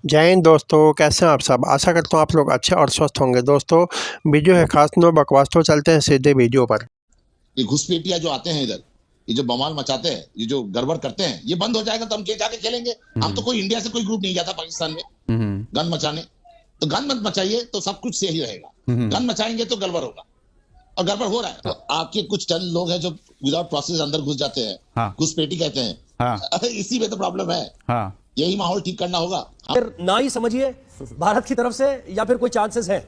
जय हिंद दोस्तों, कैसे हैं आप सब। आशा करता हूँ आप लोग अच्छे और स्वस्थ होंगे। दोस्तों वीडियो है खास, नो बकवास, तो चलते हैं सीधे वीडियो पर। ये घुसपैठिया जो आते हैं इधर, ये जो बवाल मचाते हैं, ये जो गड़बड़ करते हैं, ये बंद हो जाएगा तो हम जाके खेलेंगे। हम तो कोई इंडिया से कोई ग्रुप नहीं जाता पाकिस्तान में गन मचाने। तो गन मत मचाइए तो सब कुछ सही रहेगा। गन मचाएंगे तो गड़बड़ होगा, और गड़बड़ हो रहा है। तो आपके कुछ टन लोग हैं जो विदाउट प्रोसेस अंदर घुस जाते हैं। हाँ। घुसपैठी कहते हैं। हाँ। इसी में तो प्रॉब्लम है। हाँ। यही माहौल ठीक करना होगा। फिर ना ही समझिए भारत की तरफ से, या फिर कोई चांसेस है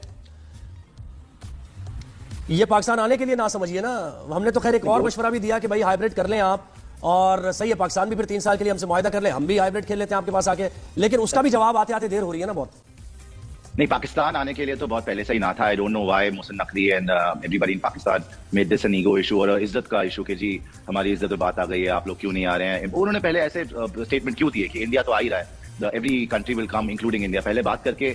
ये पाकिस्तान आने के लिए, ना समझिए ना। हमने तो खैर एक और मशवरा भी दिया कि भाई हाइब्रिड कर लें आप, और सही है पाकिस्तान भी फिर 3 साल के लिए हमसे मुआहिदा कर ले, हम भी हाइब्रिड खेल लेते हैं आपके पास आके। लेकिन उसका भी जवाब आते आते देर हो रही है ना बहुत। नहीं, पाकिस्तान आने के लिए तो बहुत पहले से ही ना था। I don't know why Mohsin Naqvi and everybody in Pakistan made this an ego issue और इज्जत का इशू कि जी हमारी इज्जत पे बात आ गई है, आप लोग क्यों नहीं आ रहे हैं। उन्होंने पहले ऐसे स्टेटमेंट क्यों दिए कि इंडिया तो आ ही रहा है, every country will come including India. पहले बात करके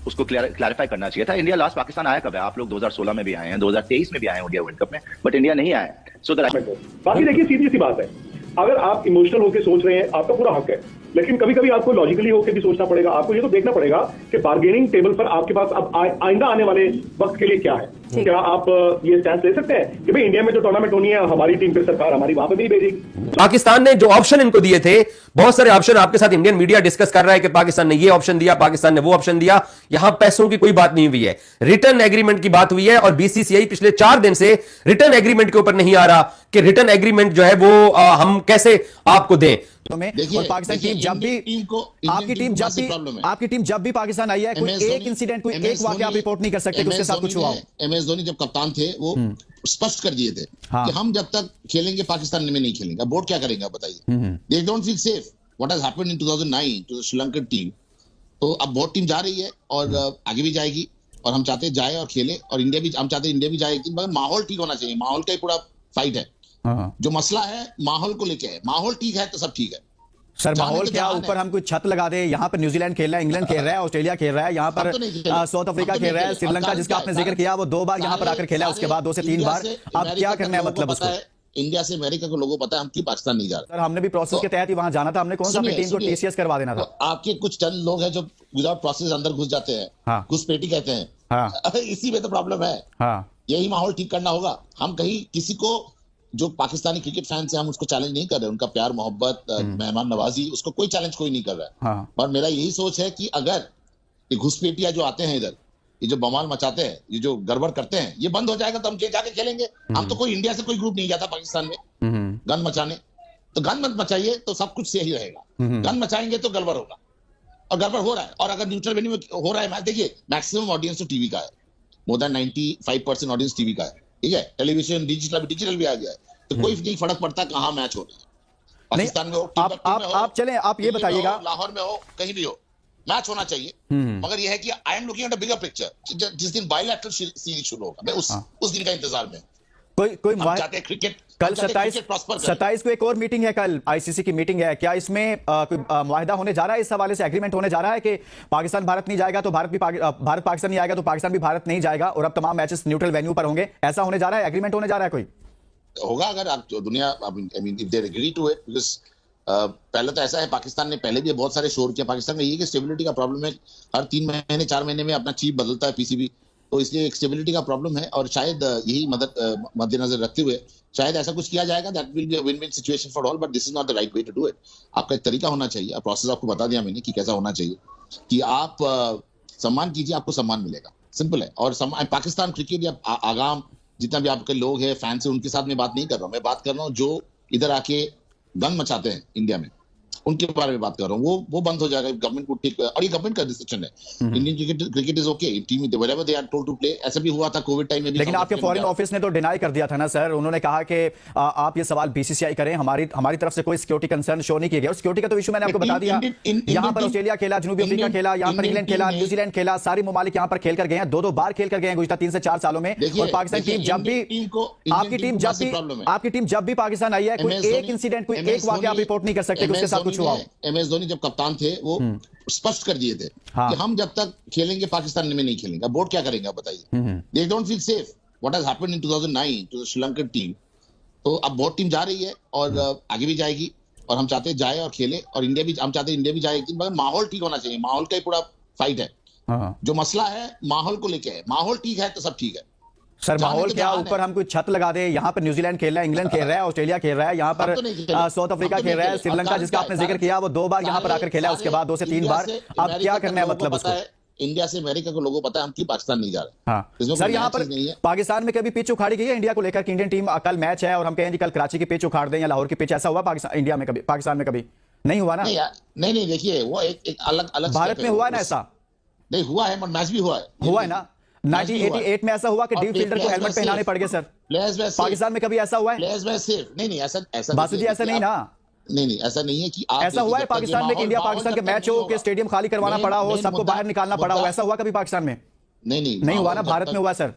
उसको क्लैरिफाई करना चाहिए था। इंडिया लास्ट पाकिस्तान आया कब है? आप लोग 2016 में भी आए हैं, 2023 में भी आए हैं इंडिया वर्ल्ड कप में, बट इंडिया नहीं आया है। सो बाकी देखिए सीधी सी बात है, अगर आप इमोशनल होकर सोच रहे हैं आपका पूरा हक है, लेकिन कभी कभी आपको लॉजिकली होकर भी सोचना पड़ेगा। आपको ये तो देखना पड़ेगा कि बार्गेनिंग टेबल पर आपके पास अब आइंदा आने वाले वक्त के लिए क्या है। क्या आप ये स्टैंड ले सकते हैं कि भाई इंडिया में जो टूर्नामेंट होनी है हमारी टीम फिर सरकार हमारी वहां पे भी भेजेगी। पाकिस्तान ने जो ऑप्शन इनको दिए थे, बहुत सारे ऑप्शन आपके साथ इंडियन मीडिया डिस्कस कर रहा है कि पाकिस्तान ने ये ऑप्शन दिया, पाकिस्तान ने वो ऑप्शन दिया। यहां पैसों की कोई बात नहीं हुई है, रिटर्न एग्रीमेंट की बात हुई है। और बीसीसीआई पिछले 4 दिन से रिटर्न एग्रीमेंट के ऊपर नहीं आ रहा कि रिटर्न एग्रीमेंट जो है वो हम कैसे आपको दें। और पाकिस्तान टीम जब भी आपकी टीम जब भी पाकिस्तान आई है, कोई एक इंसिडेंट, कोई एक वाकया आप रिपोर्ट नहीं कर सकते कि उसके साथ कुछ हुआ हो। MS धोनी जब कप्तान थे वो स्पष्ट कर दिए थे कि हम जब तक खेलेंगे पाकिस्तान में नहीं खेलेंगे। बोर्ड क्या करेंगे आप बताइए। They don't feel safe. What has happened in 2009 to the Sri Lankan team. तो अब बहुत टीम जा रही है और आगे भी जाएगी, और हम चाहते हैं जाए और खेले, और इंडिया भी, हम चाहते हैं इंडिया भी जाएगी, मगर माहौल ठीक होना चाहिए। माहौल का ही पूरा फाइट है। जो मसला है माहौल को लेके है। माहौल ठीक है तो सब ठीक है। सर माहौल क्या, ऊपर हम कुछ छत लगा दे। यहाँ पर न्यूजीलैंड खेल रहा है, इंग्लैंड खेल रहा है, ऑस्ट्रेलिया खेल रहा है, यहाँ पर साउथ अफ्रीका खेल रहा है, श्रीलंका जिसका आपने जिक्र किया वो 2 बार यहाँ पर आकर खेला है, उसके बाद 2 से 3 बार। अब क्या करना है मतलब उसको? इंडिया से अमेरिका को लोगों को पता है हम क्यों पाकिस्तान नहीं जा रहे। सर हमने भी प्रोसेस के तहत ही वहां जाना था। हमने कौन सा अपनी टीम को TCS करवा देना था? आपके कुछ टन लोग हैं जो विदाउट प्रोसेस अंदर घुस जाते हैं। घुसपैठी कहते हैं। इसी में तो प्रॉब्लम है। यही माहौल ठीक करना होगा। हम कहीं किसी को, जो पाकिस्तानी क्रिकेट फैंस है, हम उसको चैलेंज नहीं कर रहे। उनका प्यार मोहब्बत, मेहमान नवाजी, उसको कोई चैलेंज कोई नहीं कर रहा है। और मेरा यही सोच है कि अगर ये घुसपैठिया जो आते हैं इधर, ये जो बवाल मचाते हैं, ये जो गड़बड़ करते हैं, ये बंद हो जाएगा तो हम जाके खेलेंगे। हम तो कोई इंडिया से कोई ग्रुप नहीं जाता पाकिस्तान में गन मचाने। तो गन मत मचाइए तो सब कुछ सही रहेगा। गन मचाएंगे तो गड़बड़ होगा, और गड़बड़ हो रहा है। और अगर न्यूट्रल वेन्यू में हो रहा है मैच, देखिए मैक्सिमम ऑडियंस तो टीवी का है। मोर देन 95% ऑडियंस टीवी का है। ठीक है, टेलीविजन डिजिटल भी आ गया है, तो कोई नहीं फर्क पड़ता कहाँ मैच हो रहा है। पाकिस्तान में हो, आप चलें, आप ये बताइएगा, लाहौर में हो, कहीं भी हो, मैच होना चाहिए। मगर यह है कि I am looking at a bigger picture. जिस दिन बायलैटरल सीरीज शुरू होगा, मैं उस दिन का इंतजार में। कोई क्रिकेट कल 27 को एक और मीटिंग है, कल ICC की मीटिंग है। क्या इसमें कोई मुआहिदा होने जा रहा है? इस हवाले से एग्रीमेंट होने जा रहा है कि पाकिस्तान भारत नहीं जाएगा तो भारत पाकिस्तान नहीं आएगा तो पाकिस्तान भी भारत नहीं जाएगा, और अब तमाम मैचेस न्यूट्रल वेन्यू पर होंगे? ऐसा होने जा रहा है, एग्रीमेंट होने जा रहा है? कोई होगा अगर आप दुनिया, I mean if they agree to it. Because पहले तो ऐसा है, पाकिस्तान ने पहले भी बहुत सारे शोर किया। पाकिस्तान का ये कि स्टेबिलिटी का प्रॉब्लम है। हर 3 महीने 4 महीने में अपना चीफ बदलता है PCB, तो इसलिए एक स्टेबिलिटी का प्रॉब्लम है। और शायद यही मद्देनजर रखते हुए शायद ऐसा कुछ किया जाएगा। That will be a win win situation for all, but this is not the right way to do it. आपका एक तरीका होना चाहिए। प्रोसेस आपको बता दिया मैंने कि कैसा होना चाहिए, कि आप सम्मान कीजिए, आपको सम्मान मिलेगा। सिंपल है। और पाकिस्तान क्रिकेट या आगाम जितना भी आपके लोग हैं, फैंस हैं, उनके साथ मैं बात नहीं कर रहा हूँ। मैं बात कर रहा हूँ जो इधर आके गन मचाते हैं इंडिया में, उनके बारे में बात कर रहा हूँ। वो बंद हो जाएगा। गवर्नमेंट को ठीक, और ये गवर्नमेंट का डिसीजन है। Indian cricket is okay, team wherever they are told to play. ऐसा भी हुआ था कोविड टाइम में भी। लेकिन आपके फॉरेन ऑफिस ने तो डिनाई कर दिया था ना सर। उन्होंने कहा कि आप ये सवाल BCCI करें, हमारी तरफ से कोई सिक्योरिटी कंसर्न शो नहीं किया गया। और सिक्योरिटी का तो इशू मैंने आपको बता दिया। यहाँ पर ऑस्ट्रेलिया खेला, जनूबी अफ्रीका खेला, यहाँ पर इंग्लैंड खेला, न्यूजीलैंड खेला, सारी ममालिक यहाँ पर खेल कर गए हैं। 2 बार खेल कर गए हैं गुज़श्ता 3 से 4 सालों में। और पाकिस्तान टीम जब भी आपकी टीम जब भी पाकिस्तान आई है, कोई एक इंसिडेंट, कोई एक वाकया आप रिपोर्ट नहीं कर सकते कि उसके साथ कुछ हुआ हो। MS धोनी जब कप्तान थे वो स्पष्ट कर दिए थे कि हम जब तक खेलेंगे पाकिस्तान में नहीं खेलेंगे। बोर्ड क्या करेंगे आप बताइए। They don't feel safe. What has happened in 2009 to the Sri Lankan team. तो अब बहुत टीम जा रही है और आगे भी जाएगी, और हम चाहते हैं जाए और खेले, और इंडिया भी, हम चाहते हैं इंडिया भी जाए एक दिन, मगर माहौल ठीक होना चाहिए। माहौल का ही पूरा फाइट है। हाँ जो मसला है माहौल को लेके है। माहौल ठीक है तो सब ठीक है। सर, जाने माहौल के क्या, जहान ऊपर है। हम कोई छत लगा दे, यहाँ पर न्यूजीलैंड खेल रहा है, इंग्लैंड खेल रहा है, ऑस्ट्रेलिया खेल रहा है, यहाँ पर अब तो नहीं खेले। साउथ अफ्रीका अब तो खेल रहा है, नहीं खेले। श्रीलंका अब जिसका आपने कारण जिक्र किया वो 2 बार यहाँ पर आकर खेला है, उसके बाद 2 से 3 इंडिया बार। से अब अमेरिका क्या तक करना है लोगों को मतलब पता उसको? है, इंडिया से अमेरिका को लोगों को पता है हम क्यों पाकिस्तान नहीं जा रहे। हाँ इसमें सर, कोई यहाँ नया पर चीज नहीं है। पाकिस्तान में कभी पिच उखाड़ी गई है इंडिया को लेकर कि इंडियन टीम कल मैच है और हम कहें जी कल कराची की पिच उखाड़ दें या लाहौर की पिच, ऐसा हुआ पाकिस्तान इंडिया में कभी, पाकिस्तान में कभी नहीं हुआ ना? नहीं यार, नहीं देखिए, वो एक अलग अलग भारत step में हुआ है ना ऐसा? नहीं हुआ है, मैच भी हुआ है। हुआ है ना? 1988 में ऐसा हुआ कि डीप फील्डर को हेलमेट पहनाने पड़ गए सर। प्लेयर्स वैसे पाकिस्तान में कभी ऐसा हुआ है? प्लेयर्स वैसे नहीं ऐसा बासु जी ऐसा नहीं ना? नहीं ऐसा नहीं है कि आप ऐसा हुआ है जब तक ये पाकिस्तान में कि माहौल- इंडिया माहौल पाकिस्तान के जब तक मैच नहीं हो के होगा। स्टेडियम खाली करवाना पड़ा हो, सबको बाहर निकालना पड़ा हो, ऐसा हुआ कभी पाकिस्तान में? नहीं हुआ ना, भारत में हुआ सर।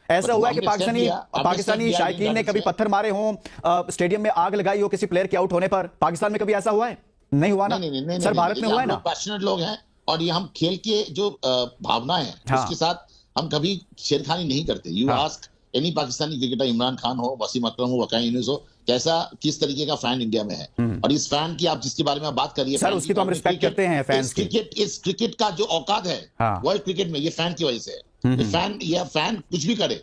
ऐसा हुआ है कि पाकिस्तानी शायकीन ने कभी पत्थर मारे हों, स्टेडियम में आग लगाई हो किसी प्लेयर के आउट होने पर, पाकिस्तान में कभी ऐसा हुआ है? नहीं हुआ ना सर, भारत में हुआ है ना? पैशनेट लोग हैं और ये हम खेल के जो भावना है हाँ। उसके साथ हम कभी छेड़खानी नहीं करते। You ask any Pakistani cricketer, Imran Khan हो, वसीम अकरम हो, वकाई यूनुस हो, कैसा किस तरीके का फैन इंडिया में है, और इस फैन की आप जिसके बारे में बात करिए सर, उसकी तो हम रिस्पेक्ट करते हैं फैंस की। इस क्रिकेट का जो औकात है हाँ। वर्ल्ड क्रिकेट में, ये फैन की वजह से है। ये फैन कुछ भी करे,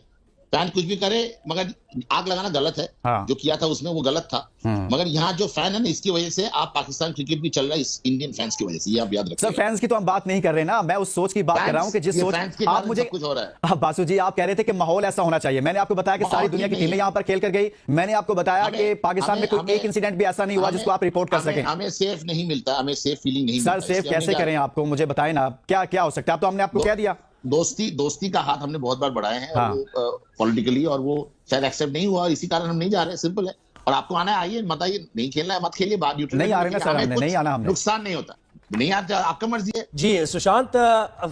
फैन कुछ भी करे, मगर आग लगाना गलत है। हाँ। जो किया था उसमें वो गलत था, मगर यहाँ जो फैन है ना, इसकी वजह से आप पाकिस्तान क्रिकेट भी चल रहा है इस इंडियन फैंस की वजह से, ये आप याद सर, रखिए। फैंस की तो हम बात नहीं कर रहे ना, मैं उस सोच की बात कर रहा हूं कि जिस सोच आप मुझे कुछ हो रहा है। हाँ, बासु जी आप कह रहे थे कि माहौल ऐसा होना चाहिए। मैंने आपको बताया कि सारी दुनिया की टीमें यहां पर खेल कर गई। मैंने आपको बताया कि पाकिस्तान में कोई एक इंसिडेंट भी ऐसा नहीं हुआ जिसको आप रिपोर्ट कर सकें। हमें सेफ नहीं मिलता, हमें सेफ फीलिंग नहीं सर, मिलता। सेफ इसलिए कैसे हमने करें आपको, मुझे बताएं ना, क्या क्या हो सकता है? अब तो हमने आपको कह दिया दोस्ती का हाथ हमने बहुत बार बढ़ाए हैं, हाँ। पॉलिटिकली, और वो शायद एक्सेप्ट नहीं हुआ और इसी कारण हम नहीं जा रहे। सिंपल है। और आपको आना है, आइए, मत आइए, नहीं खेलना है मत खेलिए, बात न्यूट्रल नहीं आ रहे ना सर, हमने नहीं आना, हमने नुकसान नहीं होता, नहीं आता, आपका मर्जी है। जी सुशांत,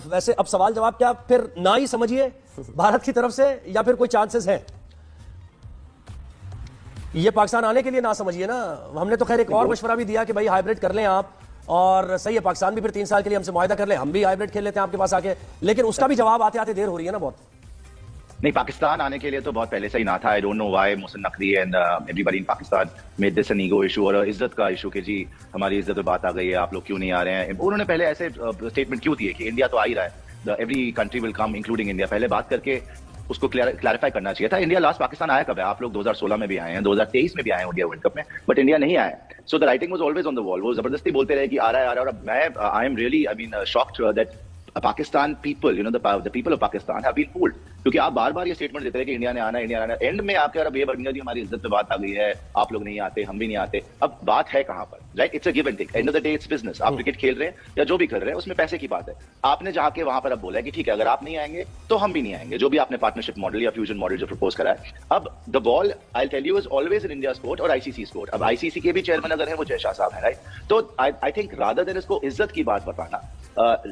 वैसे अब सवाल जवाब क्या फिर ना ही समझिए भारत की तरफ से, या फिर कोई चांसेस है ये पाकिस्तान आने के लिए? ना समझिए ना, हमने तो खैर एक और मशवरा भी दिया कि भाई हाइब्रिड कर लें आप, और सही है पाकिस्तान भी फिर 3 साल के लिए हमसे मुआहदा कर ले, हम भी हाइब्रिड खेल लेते हैं आपके पास आके, लेकिन उसका भी जवाब आते आते देर हो रही है ना बहुत। नहीं, पाकिस्तान आने के लिए तो बहुत पहले से ही ना था। I don't know why Mohsin Naqvi and everybody in Pakistan made this an ego issue, और इज्जत का इशू कि जी हमारी इज्जत पे बात आ गई है, आप लोग क्यों नहीं आ रहे हैं। उन्होंने पहले ऐसे स्टेटमेंट क्यों दिए कि इंडिया तो आ ही रहा है, every country will come including India. पहले बात करके उसको क्लैरिफाई करना चाहिए था। इंडिया लास्ट पाकिस्तान आया कब है? आप लोग 2016 में भी आए हैं, 2023 में भी आए हैं इंडिया वर्ल्ड कप में, बट इंडिया नहीं आया। So the writing was always on the wall. वो जबरदस्ती बोलते रहे कि आ रहा है। और मैं I am really shocked that Pakistan people, the people of Pakistan have been fooled, क्योंकि आप बार बार ये स्टेटमेंट देते रहे कि इंडिया ने आना, इंडिया ने आना, एंड में आकर अब ये बन गया कि हमारी इज्जत पे बात आ गई है, आप लोग नहीं आते, हम भी नहीं आते। अब बात है कहां पर? Right, it's a give and take, end of the day it's business. आप क्रिकेट खेल रहे हैं या जो भी कर रहे हैं उसमें पैसे की बात है। आपने जाके वहां पर अब बोला है कि ठीक है, अगर आप नहीं आएंगे तो हम भी नहीं आएंगे, जो भी आपने पार्टनरशिप मॉडल या फ्यूजन मॉडल जो प्रपोज करा है। अब the ball I tell you is always in India court और आईसीसी कोर्ट। अब आईसीसी के भी चेयरमैन अगर है वो जय शाह साहब है, राइट। तो आई थिंक रादर देन इसको इज्जत की बात बताना,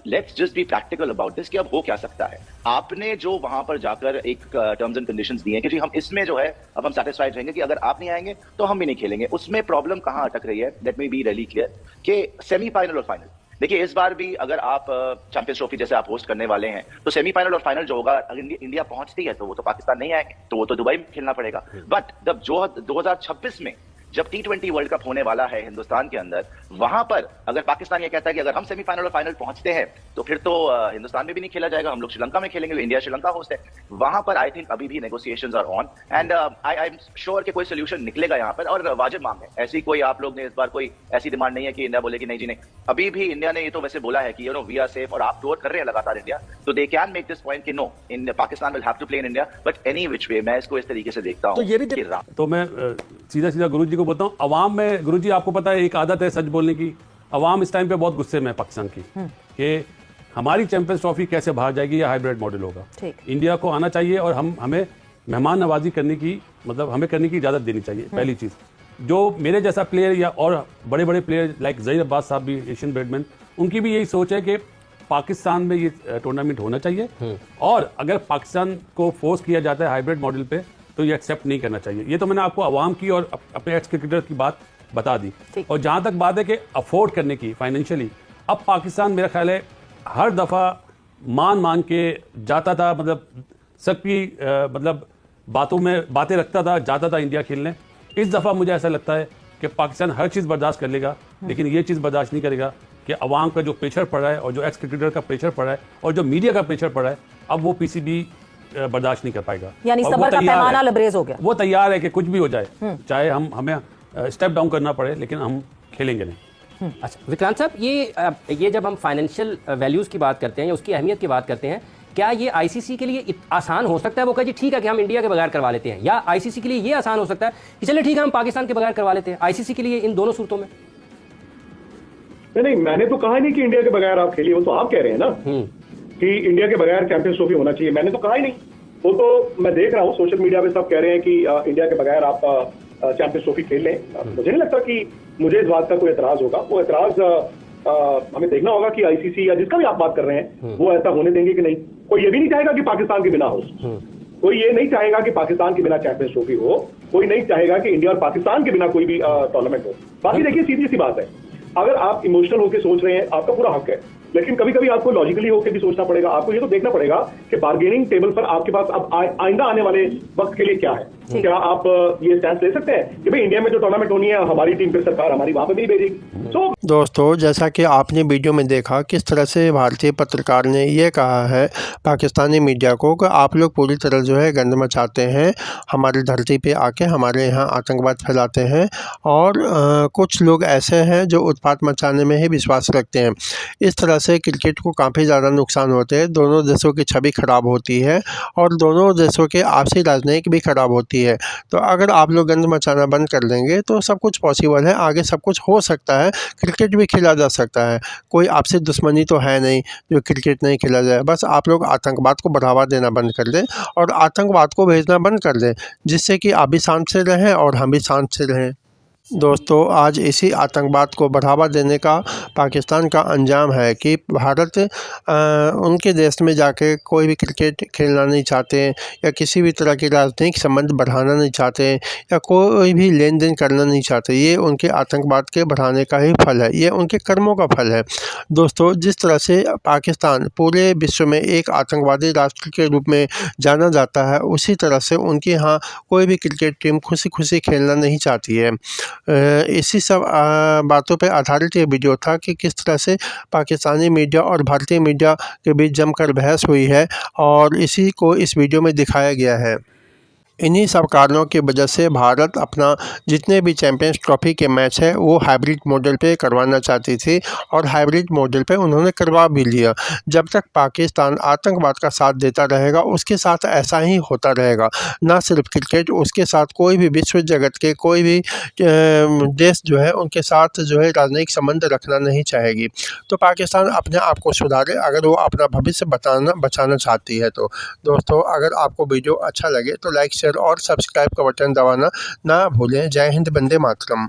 let's just be practical about this कि अब हो क्या सकता है। आपने जो वहां पर जाकर एक टर्म्स एंड कंडीशंस दिए कि जी हम इसमें जो है अब हम सैटिस्फाइड रहेंगे कि अगर आप नहीं आएंगे तो हम भी नहीं खेलेंगे। उसमें प्रॉब्लम कहां अटक रही है? Let me be really clear कि सेमीफाइनल और फाइनल, देखिए इस बार भी अगर आप चैंपियंस ट्रॉफी जैसे आप होस्ट करने वाले हैं तो सेमीफाइनल और फाइनल जो होगा, अगर इंडिया पहुंचती है तो वो तो पाकिस्तान नहीं आएंगे, तो वो तो दुबई में खेलना पड़ेगा। बट जब जो 2026 में जब T20 वर्ल्ड कप होने वाला है हिंदुस्तान के अंदर, वहां पर अगर पाकिस्तान ये कहता है कि अगर हम सेमीफाइनल और फाइनल पहुंचते हैं तो फिर तो हिंदुस्तान में भी नहीं खेला जाएगा, हम लोग श्रीलंका में खेलेंगे, इंडिया श्रीलंका होस्ट है। वहां पर आई थिंक अभी भी negotiations are on, and I am sure कि कोई सोल्यूशन निकलेगा यहाँ पर, और वाजिब मांग है। ऐसी कोई आप लोग ने इस बार कोई ऐसी डिमांड नहीं है कि इंडिया बोले कि नहीं जी नहीं। अभी भी इंडिया ने ये तो वैसे बोला है कि वी आर सेफ, और आप टूर कर रहे हैं लगातार इंडिया, तो they can make this point कि no, in Pakistan will have to play in India, but any which way मैं इसको इस तरीके से देखता हूं। तो ये भी तो मैं सीधा सीधा गुरुजी को बताऊं, अवाम में गुरुजी आपको पता है एक आदत है सच बोलने की। अवाम इस टाइम पे बहुत गुस्से में है पाकिस्तान की कि हमारी चैंपियंस ट्रॉफी कैसे बाहर जाएगी, या हाइब्रिड मॉडल होगा। इंडिया को आना चाहिए और हमें मेहमान नवाजी करने की, मतलब हमें करने की इजाजत देनी चाहिए। पहली चीज, जो मेरे जैसा प्लेयर या और बड़े बड़े प्लेयर लाइक ज़हीर अब्बास साहब भी एशियन बैडमिंटन, उनकी भी यही सोच है कि पाकिस्तान में ये टूर्नामेंट होना चाहिए, और अगर पाकिस्तान को फोर्स किया जाता है हाइब्रिड मॉडल पे तो ये एक्सेप्ट नहीं करना चाहिए। ये तो मैंने आपको अवाम की और अपने एक्स क्रिकेटर की बात बता दी। और जहां तक बात है कि अफोर्ड करने की फाइनेंशियली, अब पाकिस्तान मेरा ख्याल है हर दफा मान के जाता था, मतलब सबकी मतलब बातों में बातें रखता था, जाता था इंडिया खेलने। इस दफा मुझे ऐसा लगता है कि पाकिस्तान हर चीज़ बर्दाश्त कर लेगा, लेकिन ये चीज़ बर्दाश्त नहीं करेगा कि अवाम का जो प्रेशर पड़ रहा है और जो एक्स क्रिकेटर का प्रेशर पड़ रहा है और जो मीडिया का प्रेशर पड़ रहा है, अब वो पीसीबी बर्दाश्त नहीं कर पाएगा। यानी और वो सबर का तैयार पैमाना है। लबरेज हो गया। वो तैयार है कि कुछ भी हो जाए, चाहे हमें स्टेप डाउन करना पड़े, लेकिन हम खेलेंगे नहीं। अच्छा विक्रांत साहब, ये जब हम फाइनेंशियल वैल्यूज की बात करते हैं या उसकी अहमियत की बात करते हैं, क्या ये आईसीसी के लिए आसान हो सकता है? वो कहे जी ठीक है कि हम इंडिया के बगैर करवा लेते हैं, या आईसीसी के लिए ये आसान हो सकता है कि चलिए ठीक है हम पाकिस्तान के बगैर करवा लेते हैं? आईसीसी के लिए इन दोनों सूरतों में नहीं, मैंने तो कहा नहीं कि इंडिया के बगैर आप खेलिए, वो तो आप कह रहे हैं ना कि इंडिया के बगैर चैंपियंस ट्रॉफी होना चाहिए। मैंने तो कहा ही नहीं, वो तो मैं देख रहा हूँ सोशल मीडिया पे सब कह रहे हैं कि इंडिया के बगैर आप चैंपियंस ट्रॉफी खेल लें। मुझे नहीं लगता कि मुझे इस बात का कोई एतराज होगा। वो एतराज हमें देखना होगा कि आईसीसी या जिसका भी आप बात कर रहे हैं वो ऐसा होने देंगे कि नहीं। कोई ये भी नहीं चाहेगा कि पाकिस्तान के बिना हो, कोई ये नहीं चाहेगा कि पाकिस्तान के बिना चैंपियंस ट्रॉफी हो, कोई नहीं चाहेगा कि इंडिया और पाकिस्तान के बिना कोई भी टूर्नामेंट हो। बाकी देखिए सीधी सी बात है, अगर आप इमोशनल होकर सोच रहे हैं आपका पूरा हक है, लेकिन कभी कभी आपको लॉजिकली होकर भी सोचना पड़ेगा। आपको ये तो देखना पड़ेगा कि बार्गेनिंग टेबल पर आपके पास अब आइंदा आने वाले वक्त के लिए क्या है। क्या आप ये स्टैंड ले सकते हैं कि भाई इंडिया में जो टूर्नामेंट होनी है हमारी टीम फिर सरकार हमारी वहां पर नहीं भेजेगी। दोस्तों, जैसा कि आपने वीडियो में देखा किस तरह से भारतीय पत्रकार ने ये कहा है पाकिस्तानी मीडिया को कि आप लोग पूरी तरह जो है गंद मचाते हैं, हमारी धरती पे आके हमारे यहाँ आतंकवाद फैलाते हैं, और कुछ लोग ऐसे हैं जो उत्पात मचाने में ही विश्वास रखते हैं। इस तरह से क्रिकेट को काफ़ी ज़्यादा नुकसान होते हैं, दोनों देशों की छवि खराब होती है और दोनों देशों के आपसी राजनीति भी खराब होती है। तो अगर आप लोग गंद मचाना बंद कर देंगे तो सब कुछ पॉसिबल है, आगे सब कुछ हो सकता है, क्रिकेट भी खेला जा सकता है। कोई आपसे दुश्मनी तो है नहीं जो क्रिकेट नहीं खेला जाए। बस आप लोग आतंकवाद को बढ़ावा देना बंद कर दें और आतंकवाद को भेजना बंद कर दें, जिससे कि आप भी शांत से रहें और हम भी शांत से रहें। दोस्तों, आज इसी आतंकवाद को बढ़ावा देने का पाकिस्तान का अंजाम है कि भारत उनके देश में जाके कोई भी क्रिकेट खेलना नहीं चाहते या किसी भी तरह के राजनीतिक संबंध बढ़ाना नहीं चाहते या कोई भी लेन देन करना नहीं चाहते। ये उनके आतंकवाद के बढ़ाने का ही फल है, ये उनके कर्मों का फल है। दोस्तों, जिस तरह से पाकिस्तान पूरे विश्व में एक आतंकवादी राष्ट्र के रूप में जाना जाता है, उसी तरह से उनके यहाँ कोई भी क्रिकेट टीम खुशी खुशी खेलना नहीं चाहती है। इसी सब बातों पे आधारित ये वीडियो था कि किस तरह से पाकिस्तानी मीडिया और भारतीय मीडिया के बीच जमकर बहस हुई है, और इसी को इस वीडियो में दिखाया गया है। इन्हीं सब कारणों की वजह से भारत अपना जितने भी चैंपियंस ट्रॉफी के मैच है वो हाइब्रिड मॉडल पे करवाना चाहती थी, और हाइब्रिड मॉडल पे उन्होंने करवा भी लिया। जब तक पाकिस्तान आतंकवाद का साथ देता रहेगा उसके साथ ऐसा ही होता रहेगा। ना सिर्फ क्रिकेट, उसके साथ कोई भी विश्व जगत के कोई भी देश जो है उनके साथ जो है राजनयिक संबंध रखना नहीं चाहेगी। तो पाकिस्तान अपने आप को सुधारे अगर वो अपना भविष्य बचाना चाहती है। तो दोस्तों, अगर आपको वीडियो अच्छा लगे तो लाइक, शेयर और सब्सक्राइब का बटन दबाना ना भूलें। जय हिंद, वंदे मातरम।